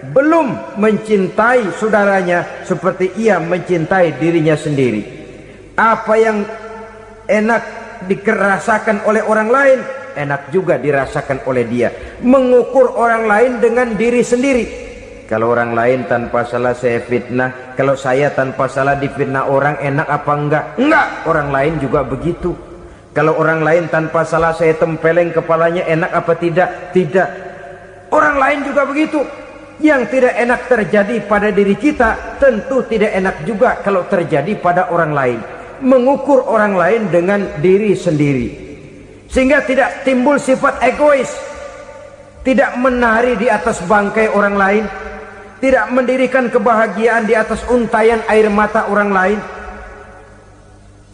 belum mencintai saudaranya seperti ia mencintai dirinya sendiri. Apa yang enak dirasakan oleh orang lain, enak juga dirasakan oleh dia. Mengukur orang lain dengan diri sendiri. Kalau orang lain tanpa salah saya fitnah, kalau saya tanpa salah difitnah orang, enak apa enggak? Enggak, orang lain juga begitu. Kalau orang lain tanpa salah saya tempeleng kepalanya, enak apa tidak? Tidak. Orang lain juga begitu. Yang tidak enak terjadi pada diri kita, tentu tidak enak juga kalau terjadi pada orang lain. Mengukur orang lain dengan diri sendiri, sehingga tidak timbul sifat egois, tidak menari di atas bangkai orang lain, tidak mendirikan kebahagiaan di atas untayan air mata orang lain.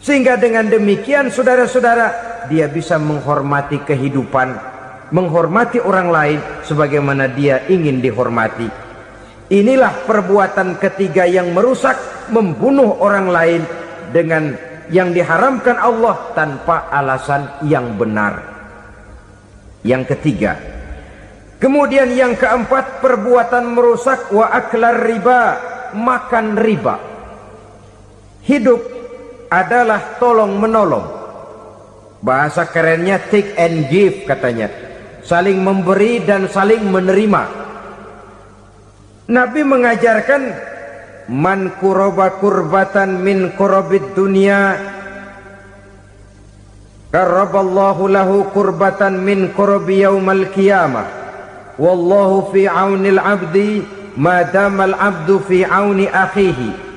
Sehingga dengan demikian saudara-saudara, dia bisa menghormati kehidupan, menghormati orang lain sebagaimana dia ingin dihormati. Inilah perbuatan ketiga yang merusak, membunuh orang lain dengan yang diharamkan Allah tanpa alasan yang benar. Yang ketiga. Kemudian yang keempat, perbuatan merusak wa aklar riba, makan riba. Hidup adalah tolong menolong. Bahasa kerennya take and give katanya. Saling memberi dan saling menerima. Nabi mengajarkan, man kuraba kurbatan min kurabid dunya karaballahu lahu kurbatan min kurabi yaumal qiyamah. Wallahu fi aunil abdi madamal abdu fi auni akhihi.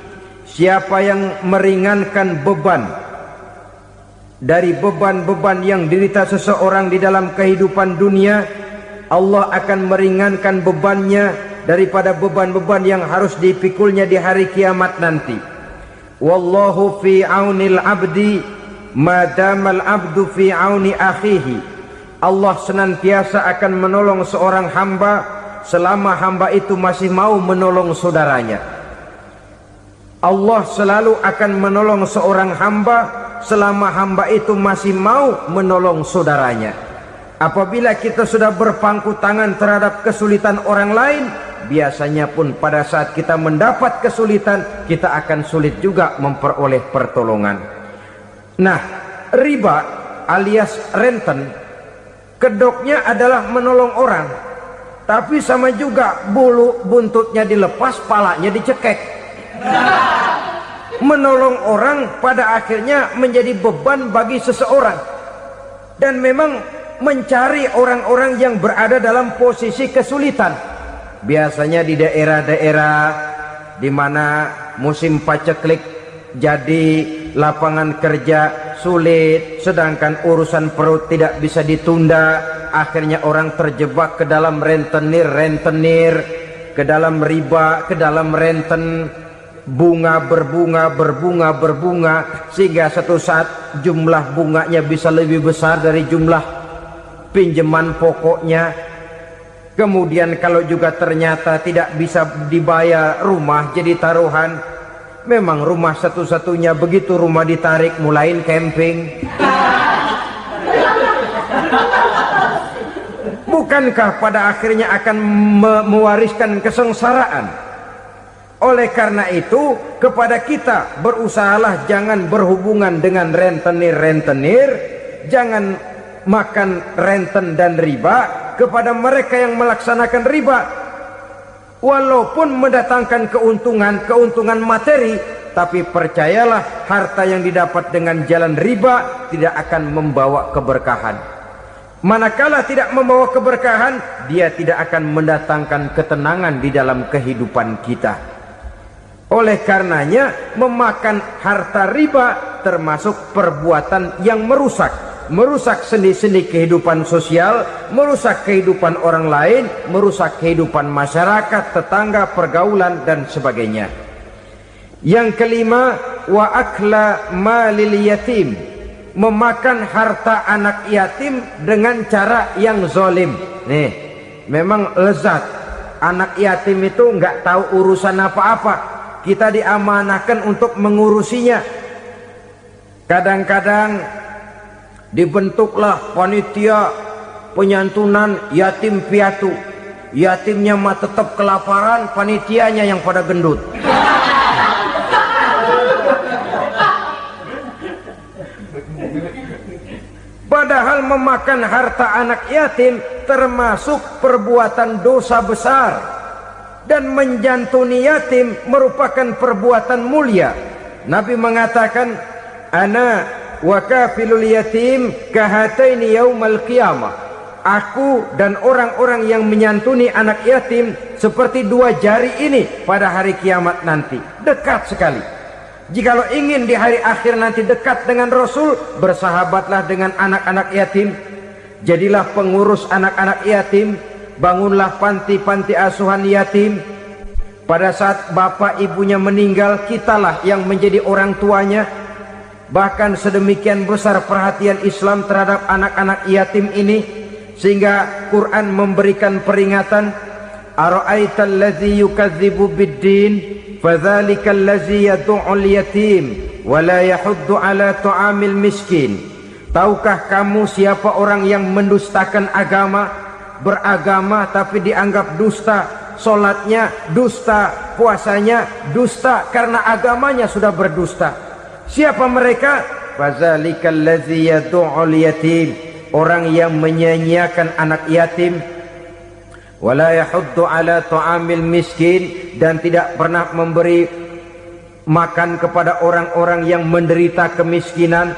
Siapa yang meringankan beban dari beban-beban yang dirita seseorang di dalam kehidupan dunia, Allah akan meringankan bebannya daripada beban-beban yang harus dipikulnya di hari kiamat nanti. Wallahu fi aunil abdi madamal abdu fi auni akhihi. Allah senantiasa akan menolong seorang hamba selama hamba itu masih mau menolong saudaranya. Allah selalu akan menolong seorang hamba selama hamba itu masih mau menolong saudaranya. Apabila kita sudah berpangku tangan terhadap kesulitan orang lain, biasanya pun pada saat kita mendapat kesulitan, kita akan sulit juga memperoleh pertolongan. Nah, riba alias renten, kedoknya adalah menolong orang, tapi sama juga bulu buntutnya dilepas, palanya dicekek. Menolong orang pada akhirnya menjadi beban bagi seseorang, dan memang mencari orang-orang yang berada dalam posisi kesulitan. Biasanya di daerah-daerah di mana musim paceklik, jadi lapangan kerja sulit, sedangkan urusan perut tidak bisa ditunda. Akhirnya orang terjebak ke dalam rentenir, ke dalam riba, ke dalam renten. Bunga berbunga, sehingga satu saat jumlah bunganya bisa lebih besar dari jumlah pinjaman pokoknya. Kemudian kalau juga ternyata tidak bisa dibayar, rumah jadi taruhan. Memang rumah satu-satunya, begitu rumah ditarik mulain camping. Bukankah pada akhirnya akan mewariskan kesengsaraan? Oleh karena itu, kepada kita berusahalah jangan berhubungan dengan rentenir, jangan makan renten dan riba. Kepada mereka yang melaksanakan riba, walaupun mendatangkan keuntungan materi, tapi percayalah, harta yang didapat dengan jalan riba tidak akan membawa keberkahan. Manakala tidak membawa keberkahan, dia tidak akan mendatangkan ketenangan di dalam kehidupan kita. Oleh karenanya, memakan harta riba termasuk perbuatan yang merusak sendi-sendi kehidupan sosial, merusak kehidupan orang lain, merusak kehidupan masyarakat, tetangga, pergaulan, dan sebagainya. Yang kelima, wa akla malil yatim, memakan harta anak yatim dengan cara yang zalim. Nih, memang lezat. Anak yatim itu nggak tahu urusan apa-apa. Kita diamanahkan untuk mengurusinya. Kadang-kadang dibentuklah panitia penyantunan yatim piatu. Yatimnya mah tetap kelaparan, panitianya yang pada gendut. Padahal memakan harta anak yatim termasuk perbuatan dosa besar. Dan menjantuni yatim merupakan perbuatan mulia. Nabi mengatakan, ana wa kafilul yatim kahataini yaumal qiyamah. Aku dan orang-orang yang menyantuni anak yatim seperti dua jari ini pada hari kiamat nanti. Dekat sekali. Jikalau ingin di hari akhir nanti dekat dengan Rasul, bersahabatlah dengan anak-anak yatim. Jadilah pengurus anak-anak yatim. Bangunlah panti-panti asuhan yatim. Pada saat bapak ibunya meninggal, kitalah yang menjadi orang tuanya. Bahkan sedemikian besar perhatian Islam terhadap anak-anak yatim ini, sehingga Quran memberikan peringatan, ara'aital ladzi yukadzibu biddin fadzalikal ladzi yad'ul yatim wa la yahuddu ala ta'amil miskin. Tahukah kamu siapa orang yang mendustakan agama? Beragama tapi dianggap dusta, solatnya dusta, puasanya dusta, karena agamanya sudah berdusta. Siapa mereka? Fazalikal ladzi yad'ul yatim, orang yang menyia-nyiakan anak yatim. Wala yahuddu ala ta'amil miskin, dan tidak pernah memberi makan kepada orang-orang yang menderita kemiskinan.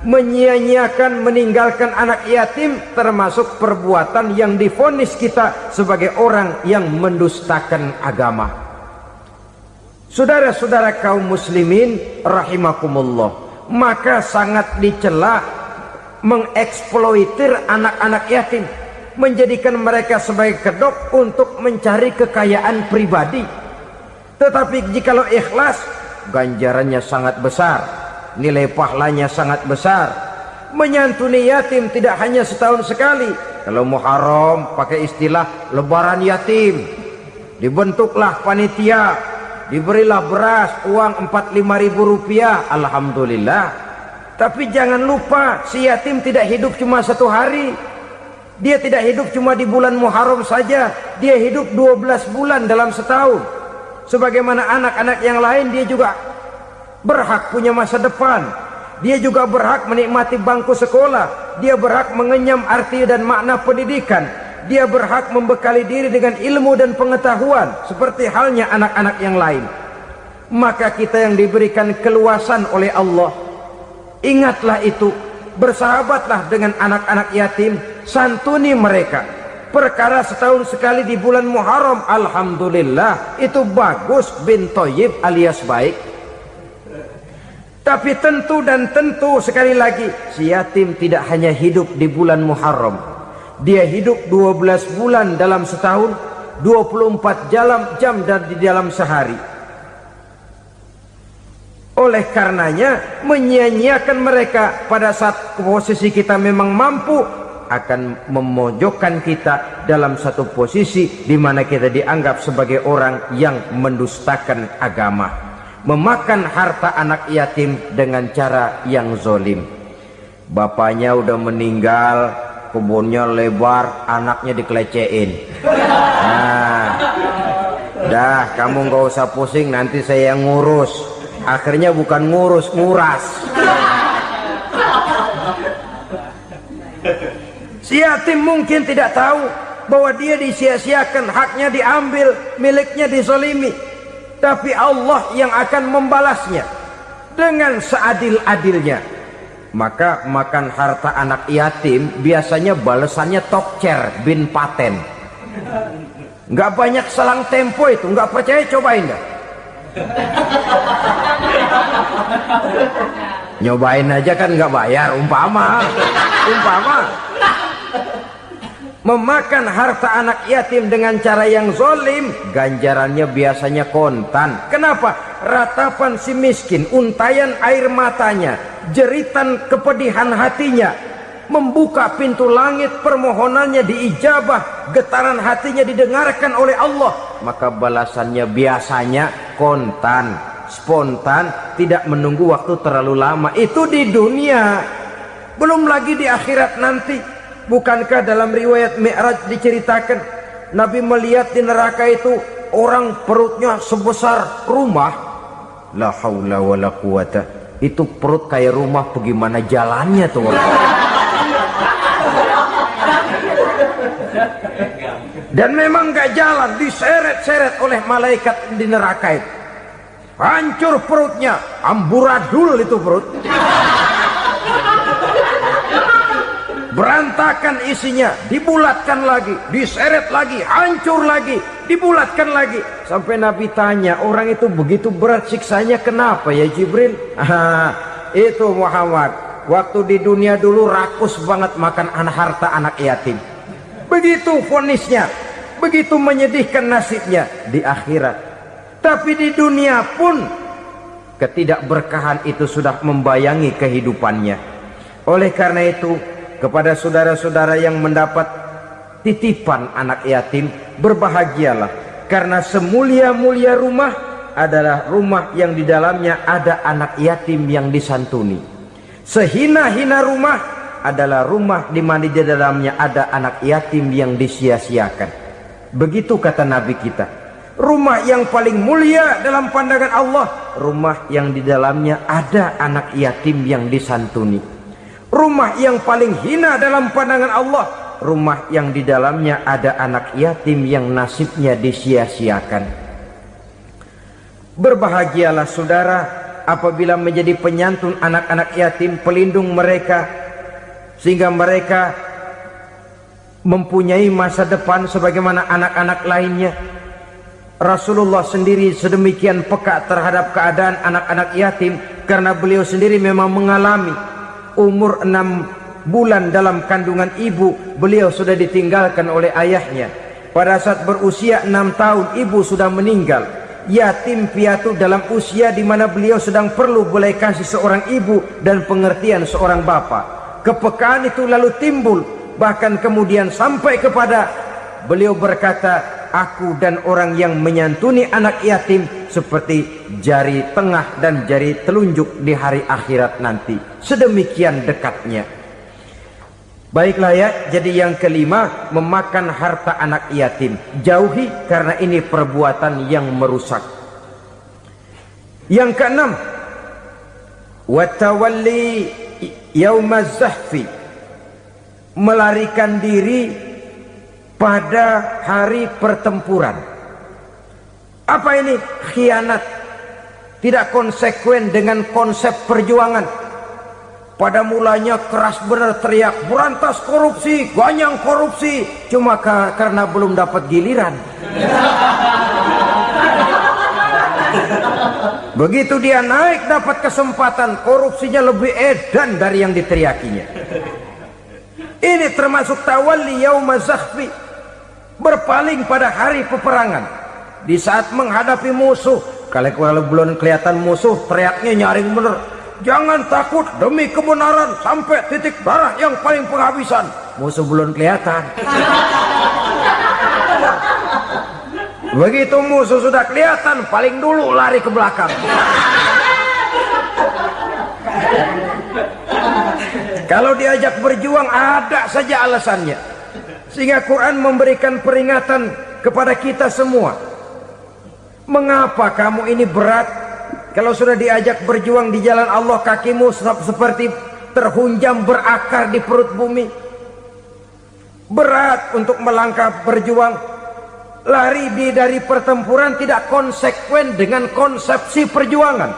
Menyia-nyiakan, meninggalkan anak yatim termasuk perbuatan yang divonis kita sebagai orang yang mendustakan agama. Saudara-saudara kaum muslimin rahimakumullah, maka sangat dicela mengeksploitir anak-anak yatim, menjadikan mereka sebagai kedok untuk mencari kekayaan pribadi. Tetapi jikalau ikhlas, ganjarannya sangat besar, nilai pahalanya sangat besar. Menyantuni yatim tidak hanya setahun sekali. Kalau Muharram pakai istilah lebaran yatim, dibentuklah panitia, diberilah beras, uang 4-5 ribu rupiah, alhamdulillah. Tapi jangan lupa, si yatim tidak hidup cuma satu hari. Dia tidak hidup cuma di bulan Muharram saja, dia hidup 12 bulan dalam setahun. Sebagaimana anak-anak yang lain, dia juga berhak punya masa depan. Dia juga berhak menikmati bangku sekolah. Dia berhak mengenyam arti dan makna pendidikan. Dia berhak membekali diri dengan ilmu dan pengetahuan, seperti halnya anak-anak yang lain. Maka kita yang diberikan keluasan oleh Allah, ingatlah itu, bersahabatlah dengan anak-anak yatim, santuni mereka. Perkara setahun sekali di bulan Muharram, alhamdulillah, itu bagus, bin Thayyib alias baik. Tapi tentu dan tentu sekali lagi, si yatim tidak hanya hidup di bulan Muharram. Dia hidup 12 bulan dalam setahun, 24 jam dan di dalam sehari. Oleh karenanya, menyia-nyiakan mereka pada saat posisi kita memang mampu akan memojokkan kita dalam satu posisi di mana kita dianggap sebagai orang yang mendustakan agama, memakan harta anak yatim dengan cara yang zolim. Bapaknya udah meninggal, kebunnya lebar, anaknya dikelecehin. Nah, dah kamu gak usah pusing, nanti saya yang ngurus. Akhirnya bukan ngurus, nguras. Si yatim mungkin tidak tahu bahwa dia disia-siakan, haknya diambil, miliknya dizolimi. Tapi Allah yang akan membalasnya dengan seadil-adilnya. Maka makan harta anak yatim biasanya balasannya tokcer bin paten. Nggak banyak selang tempo itu, nggak percaya cobain dah. Nyobain aja kan nggak bayar, umpama. Memakan harta anak yatim dengan cara yang zolim, ganjarannya biasanya kontan. Kenapa? Ratapan si miskin, untayan air matanya, jeritan kepedihan hatinya, membuka pintu langit, permohonannya diijabah, getaran hatinya didengarkan oleh Allah. Maka balasannya biasanya kontan, spontan, tidak menunggu waktu terlalu lama. Itu di dunia, belum lagi di akhirat nanti. Bukankah dalam riwayat Mi'raj diceritakan Nabi melihat di neraka itu orang perutnya sebesar rumah? La haula wala quwata. Itu perut kayak rumah, bagaimana jalannya tuh orang? Dan memang gak jalan, diseret-seret oleh malaikat di neraka itu. Hancur perutnya, amburadul itu perut. Berantakan isinya, dibulatkan lagi, diseret lagi, hancur lagi, dibulatkan lagi. Sampai Nabi tanya, orang itu begitu berat siksanya kenapa ya Jibril? Itu Muhammad, waktu di dunia dulu rakus banget makan harta anak yatim. Begitu vonisnya, begitu menyedihkan nasibnya di akhirat. Tapi di dunia pun ketidakberkahan itu sudah membayangi kehidupannya. Oleh karena itu, kepada saudara-saudara yang mendapat titipan anak yatim, berbahagialah, karena semulia-mulia rumah adalah rumah yang di dalamnya ada anak yatim yang disantuni. Sehina-hina rumah adalah rumah di mana di dalamnya ada anak yatim yang disia-siakan. Begitu kata Nabi kita. Rumah yang paling mulia dalam pandangan Allah, rumah yang di dalamnya ada anak yatim yang disantuni. Rumah yang paling hina dalam pandangan Allah, rumah yang di dalamnya ada anak yatim yang nasibnya disia-siakan. Berbahagialah saudara apabila menjadi penyantun anak-anak yatim, pelindung mereka, sehingga mereka mempunyai masa depan sebagaimana anak-anak lainnya. Rasulullah sendiri sedemikian peka terhadap keadaan anak-anak yatim karena beliau sendiri memang mengalami umur 6 bulan dalam kandungan ibu, beliau sudah ditinggalkan oleh ayahnya. Pada saat berusia 6 tahun ibu sudah meninggal. Yatim piatu dalam usia di mana beliau sedang perlu belas kasih seorang ibu dan pengertian seorang bapak. Kepekaan itu lalu timbul, bahkan kemudian sampai kepada beliau berkata, aku dan orang yang menyantuni anak yatim seperti jari tengah dan jari telunjuk di hari akhirat nanti. Sedemikian dekatnya. Baiklah ya, jadi yang kelima, memakan harta anak yatim. Jauhi karena ini perbuatan yang merusak. Yang keenam, watawalli yaumaz zahfi, melarikan diri pada hari pertempuran. Apa ini? Khianat. Tidak konsekuen dengan konsep perjuangan. Pada mulanya keras benar teriak, berantas korupsi, ganyang korupsi. Cuma karena belum dapat giliran. Begitu dia naik dapat kesempatan, korupsinya lebih edan dari yang diteriakinya. Ini termasuk tawalli yaumaz zahfi, berpaling pada hari peperangan. Di saat menghadapi musuh, kalau belum kelihatan musuh, teriaknya nyaring bener. Jangan takut, demi kebenaran sampai titik darah yang paling penghabisan. Musuh belum kelihatan. Begitu musuh sudah kelihatan, paling dulu lari ke belakang. Kalau diajak berjuang ada saja alasannya. Sehingga Quran memberikan peringatan kepada kita semua. Mengapa kamu ini berat? Kalau sudah diajak berjuang di jalan Allah, kakimu seperti terhunjam berakar di perut bumi. Berat untuk melangkah berjuang. Lari dari pertempuran tidak konsekuen dengan konsepsi perjuangan.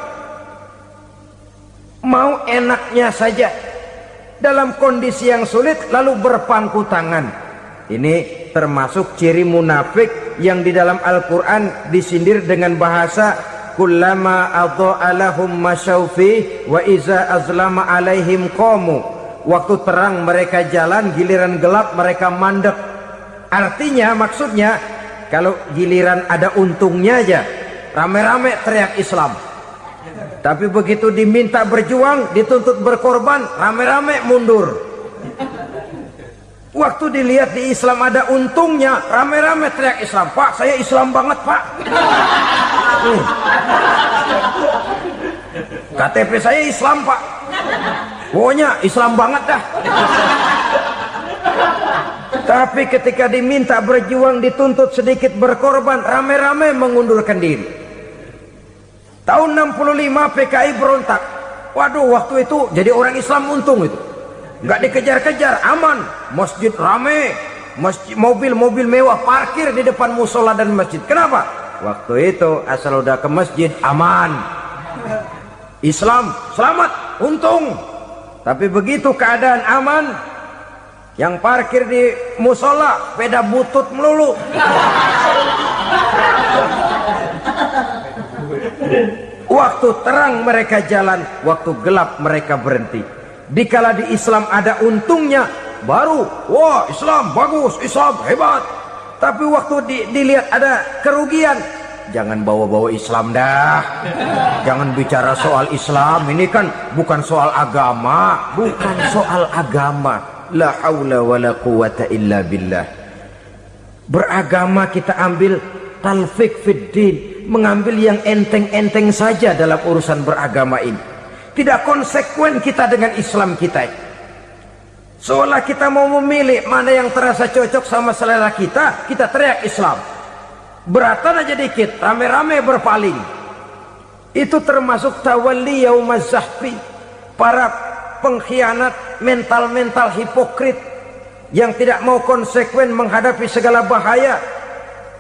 Mau enaknya saja. Dalam kondisi yang sulit lalu berpangku tangan. Ini termasuk ciri munafik yang di dalam Al-Quran disindir dengan bahasa kullama adha'a lahum masyaufi wa iza azlama alaihim qamu. Waktu terang mereka jalan, giliran gelap mereka mandek. Artinya, maksudnya kalau giliran ada untungnya aja rame-rame teriak Islam, tapi begitu diminta berjuang, dituntut berkorban, rame-rame mundur. Waktu dilihat di Islam ada untungnya, rame-rame teriak Islam. Pak, saya Islam banget, Pak. KTP saya Islam, Pak. Pokoknya Islam banget dah. Tapi ketika diminta berjuang, dituntut sedikit berkorban, rame-rame mengundurkan diri. Tahun 65 PKI berontak. Waduh, waktu itu jadi orang Islam untung itu. Nggak dikejar-kejar, aman. Masjid rame, mobil-mobil mewah parkir di depan musola dan masjid. Kenapa? Waktu itu asal udah ke masjid aman. Islam selamat, untung. Tapi begitu keadaan aman, yang parkir di musola sepeda butut melulu. Waktu terang mereka jalan, waktu gelap mereka berhenti. Dikala di Islam ada untungnya, baru wah Islam bagus, Islam hebat. Tapi waktu dilihat ada kerugian, jangan bawa-bawa Islam dah. Jangan bicara soal Islam, ini kan bukan soal agama. Bukan soal agama. La haula wa la quwata illa billah. Beragama kita ambil talfik fid din, mengambil yang enteng-enteng saja dalam urusan beragama ini. Tidak konsekuen kita dengan Islam kita. Seolah kita mau memilih mana yang terasa cocok sama selera kita, kita teriak Islam. Beratan aja dikit, rame-rame berpaling. Itu termasuk tawalli yaumaz zahfi. Para pengkhianat, mental-mental hipokrit yang tidak mau konsekuen menghadapi segala bahaya.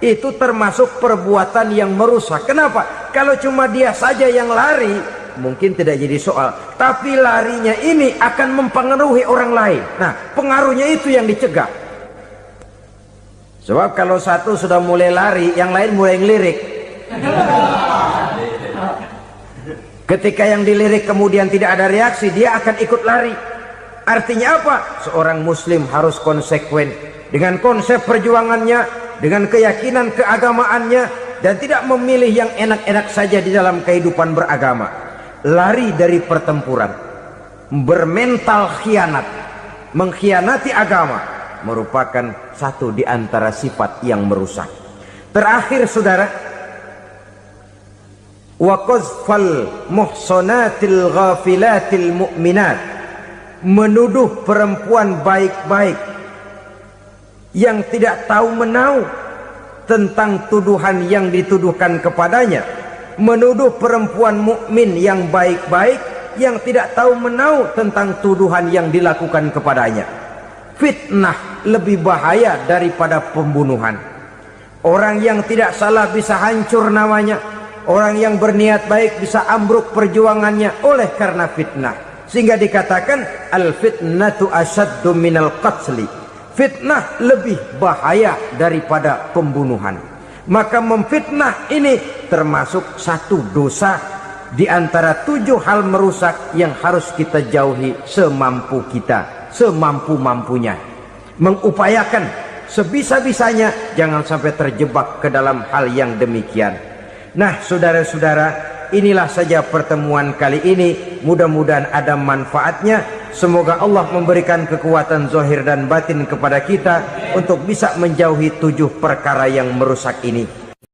Itu termasuk perbuatan yang merusak. Kenapa? Kalau cuma dia saja yang lari, mungkin tidak jadi soal. Tapi larinya ini akan mempengaruhi orang lain. Nah, pengaruhnya itu yang dicegah. Sebab kalau satu sudah mulai lari, yang lain mulai ngelirik. Ketika yang dilirik kemudian tidak ada reaksi, dia akan ikut lari. Artinya apa? Seorang muslim harus konsekuen dengan konsep perjuangannya, dengan keyakinan keagamaannya, dan tidak memilih yang enak-enak saja di dalam kehidupan beragama. Lari dari pertempuran, bermental khianat, mengkhianati agama, merupakan satu di antara sifat yang merusak. Terakhir saudara, wa qazfal muhsanatil ghafilatil mu'minat, menuduh perempuan baik-baik yang tidak tahu menahu tentang tuduhan yang dituduhkan kepadanya, menuduh perempuan mukmin yang baik-baik yang tidak tahu menahu tentang tuduhan yang dilakukan kepadanya. Fitnah lebih bahaya daripada pembunuhan. Orang yang tidak salah bisa hancur namanya, orang yang berniat baik bisa ambruk perjuangannya oleh karena fitnah. Sehingga dikatakan al-fitnatu asyaddu minal qatli, fitnah lebih bahaya daripada pembunuhan. Maka memfitnah ini termasuk satu dosa di antara 7 hal merusak yang harus kita jauhi semampu kita, semampu-mampunya. Mengupayakan sebisa-bisanya jangan sampai terjebak ke dalam hal yang demikian. Nah saudara-saudara, inilah saja pertemuan kali ini. Mudah-mudahan ada manfaatnya. Semoga Allah memberikan kekuatan zahir dan batin kepada kita untuk bisa menjauhi 7 perkara yang merusak ini.